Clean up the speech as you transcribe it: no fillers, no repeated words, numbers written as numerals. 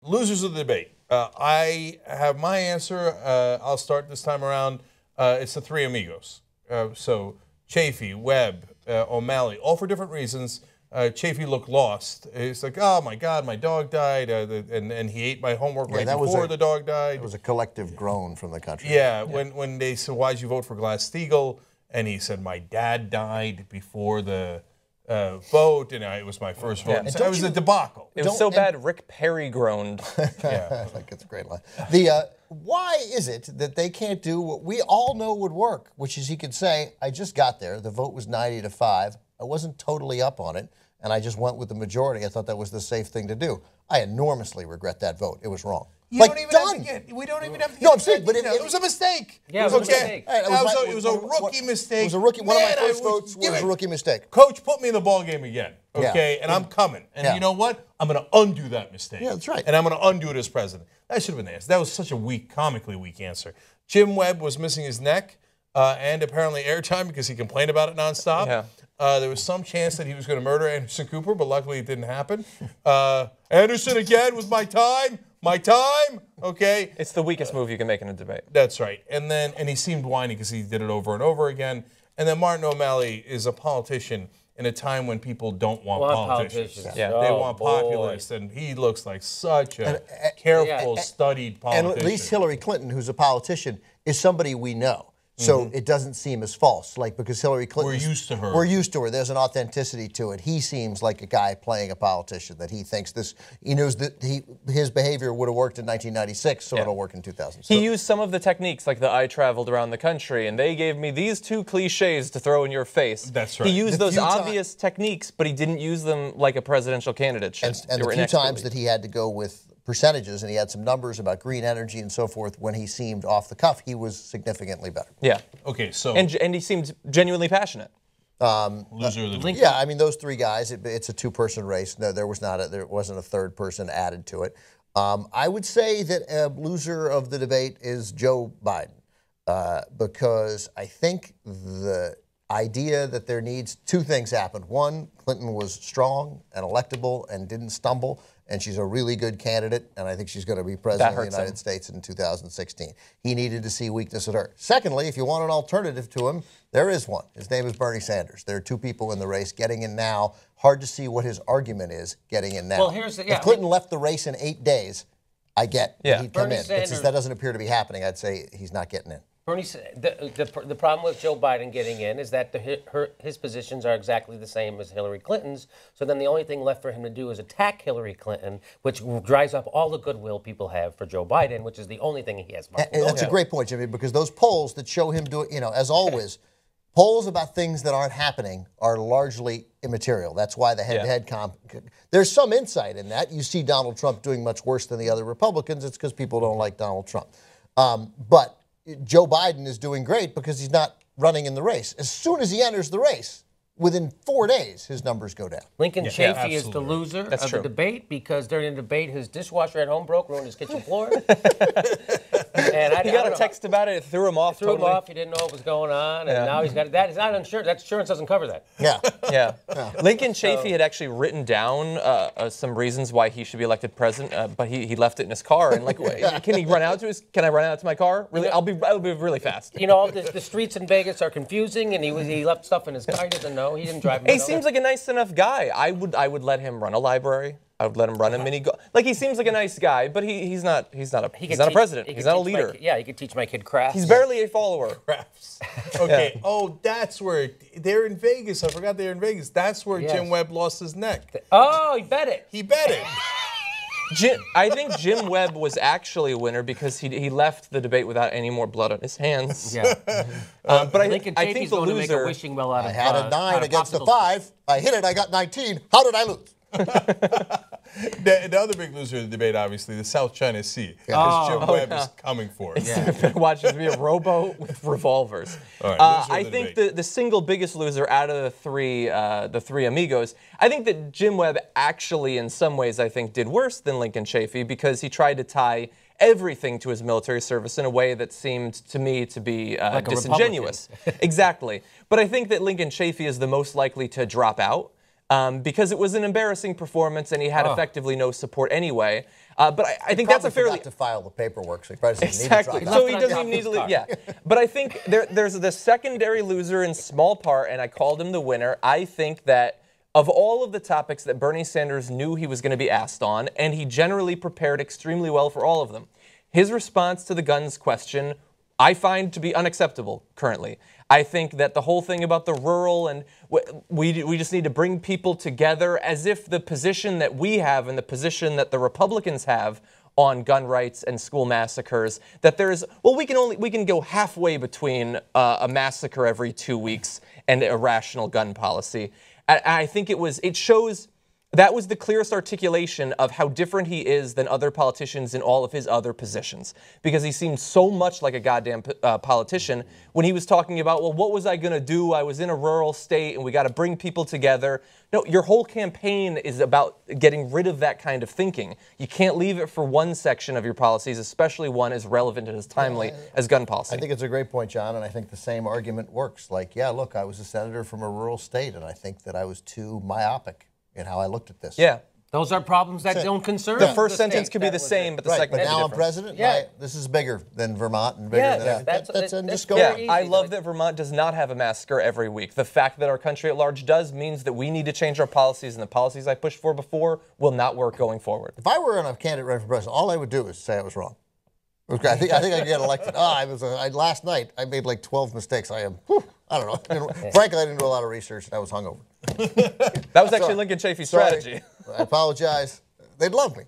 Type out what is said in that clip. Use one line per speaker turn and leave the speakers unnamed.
losers of the debate. I have my answer. I'll start this time around. It's the three amigos. So Chafee, Webb, O'Malley, all for different reasons. Chafee looked lost. It's like, oh my God, my dog died, and he ate my homework right before the dog died.
It was a collective groan from the country.
Yeah, when they said, why'd you vote for Glass-Steagall? And he said, my dad died before the vote, and it was my first vote. Yeah. So it was a debacle.
It was so bad, Rick Perry groaned.
Yeah, like it's a great line. Why is it that they can't do what we all know would work, which is he could say, I just got there, the vote was 90-5, I wasn't totally up on it, and I just went with the majority. I thought that was the safe thing to do. I enormously regret that vote. It was wrong.
We don't even have to get.
No, I'm saying, but
it was a mistake.
Yeah, it was a mistake.
It was a rookie mistake.
It was a rookie. One of my first votes was a rookie mistake.
Coach, put me in the ball game again, okay? And I'm coming. And you know what? I'm going to undo that mistake.
Yeah, that's right.
And I'm going to undo it as president. That should have been the answer. That was such a weak, comically weak answer. Jim Webb was missing his neck and apparently airtime because he complained about it nonstop.
Yeah.
There was some chance that he was going to murder Anderson Cooper, but luckily it didn't happen. Anderson again with my time. My time, okay?
It's the weakest move you can make in a debate.
That's right. And he seemed whiny because he did it over and over again. And then Martin O'Malley is a politician in a time when people don't want politicians.
Yeah.
They want populists, and he looks like such a careful, studied politician.
And at least Hillary Clinton, who's a politician, is somebody we know. So it doesn't seem as false, like because Hillary Clinton.
We're used to her.
We're used to her. There's an authenticity to it. He seems like a guy playing a politician that he thinks this. He knows that his behavior would have worked in 1996, so it'll work in 2000.
He used some of the techniques, like the I traveled around the country, and they gave me these two cliches to throw in your face.
That's right.
He used those obvious techniques, but he didn't use them like a presidential candidate should.
And the few times that he had to go with percentages, and he had some numbers about green energy and so forth, when he seemed off the cuff, he was significantly better.
Yeah.
Okay, so...
And he seemed genuinely passionate.
Loser of the debate.
Yeah, I mean, those three guys, it's a two-person race. No, there wasn't a third person added to it. I would say that a loser of the debate is Joe Biden, because I think the idea that there needs two things happen. One, Clinton was strong and electable and didn't stumble, and she's a really good candidate, and I think she's going to be president of the United States in 2016. He needed to see weakness at her. Secondly, if you want an alternative to him, there is one. His name is Bernie Sanders. There are two people in the race getting in now. Hard to see what his argument is getting in now.
Well, here's the,
if Clinton left the race in 8 days, I get that he'd come in. But since that doesn't appear to be happening, I'd say he's not getting in.
Bernie, the problem with Joe Biden getting in is that his positions are exactly the same as Hillary Clinton's. So then the only thing left for him to do is attack Hillary Clinton, which dries up all the goodwill people have for Joe Biden, which is the only thing he has.
And that's a great point, Jimmy, because those polls that show him doing, as always, polls about things that aren't happening are largely immaterial. That's why the head-to-head there's some insight in that. You see Donald Trump doing much worse than the other Republicans. It's because people don't like Donald Trump. But Joe Biden is doing great because he's not running in the race. As soon as he enters the race, within 4 days, his numbers go down.
Lincoln Chafee is the loser of the debate because during the debate, his dishwasher at home broke, ruined his kitchen floor. And
he got a text about it, it threw him off.
He didn't know what was going on, and now he's got that. It's not insurance. That insurance doesn't cover that.
Yeah.
Lincoln Chafee had actually written down some reasons why he should be elected president, but he left it in his car. And like, can he run out to Can I run out to my car? Really, I'll be really fast.
The streets in Vegas are confusing, and he left stuff in his car. He doesn't know. He didn't drive.
He seems like a nice enough guy. I would let him run a library. I would let him run a mini golf. Like, he seems like a nice guy, but he's not a president. He's not a leader.
He could teach my kid crafts.
He's barely a follower.
Crafts. Okay. Oh, that's where they're in Vegas. I forgot they're in Vegas. That's where Jim Webb lost his neck.
Oh, he bet it.
He bet it.
I think Jim Webb was actually a winner because he left the debate without any more blood on his hands.
Yeah.
But I think the
loser. Make a wishing well out of,
I had a 9 against a 5. I hit it. I got 19. How did I lose?
The other big loser of the debate, obviously, the South China Sea, because Jim Webb is coming for it.
Watch it be a rowboat with revolvers.
Right,
I think the single biggest loser out of the three amigos, I think that Jim Webb actually, in some ways, I think did worse than Lincoln Chafee because he tried to tie everything to his military service in a way that seemed to me to be disingenuous. Exactly. But I think that Lincoln Chafee is the most likely to drop out. because it was an embarrassing performance and he had effectively no support anyway. But I think that's a fairly
forgot to file the paperwork, so he probably doesn't
exactly.
need to
So he doesn't even need to leave. Yeah, but I think there's the secondary loser in small part, and I called him the winner. I think that of all of the topics that Bernie Sanders knew he was going to be asked on, and he generally prepared extremely well for all of them, his response to the guns question I find to be unacceptable currently. I think that the whole thing about the rural and we just need to bring people together, as if the position that we have and the position that the Republicans have on gun rights and school massacres, that there's, well, we can go halfway between a massacre every 2 weeks and a rational gun policy. I think it shows that was the clearest articulation of how different he is than other politicians in all of his other positions. Because he seemed so much like a goddamn politician when he was talking about, well, what was I going to do? I was in a rural state and we got to bring people together. No, your whole campaign is about getting rid of that kind of thinking. You can't leave it for one section of your policies, especially one as relevant and as timely as gun policy.
I think it's a great point, John, and I think the same argument works. Like, yeah, look, I was a senator from a rural state, and I think that I was too myopic in how I looked at this.
Yeah.
Those are problems that don't concern
the first sentence could be the same, but the second
but
could be
now I'm
different.
president.
Yeah.
This is bigger than Vermont and bigger than
that's
just go.
Yeah,
easy.
I love that Vermont does not have a massacre every week. The fact that our country at large does means that we need to change our policies, and the policies I pushed for before will not work going forward.
If I were on a candidate running for president, all I would do is say I was wrong. Okay, I think I'd get elected. Last night I made like 12 mistakes. I don't know. Frankly, I didn't do a lot of research, and I was hungover.
That was actually Lincoln Chafee's strategy.
I apologize. They'd love me.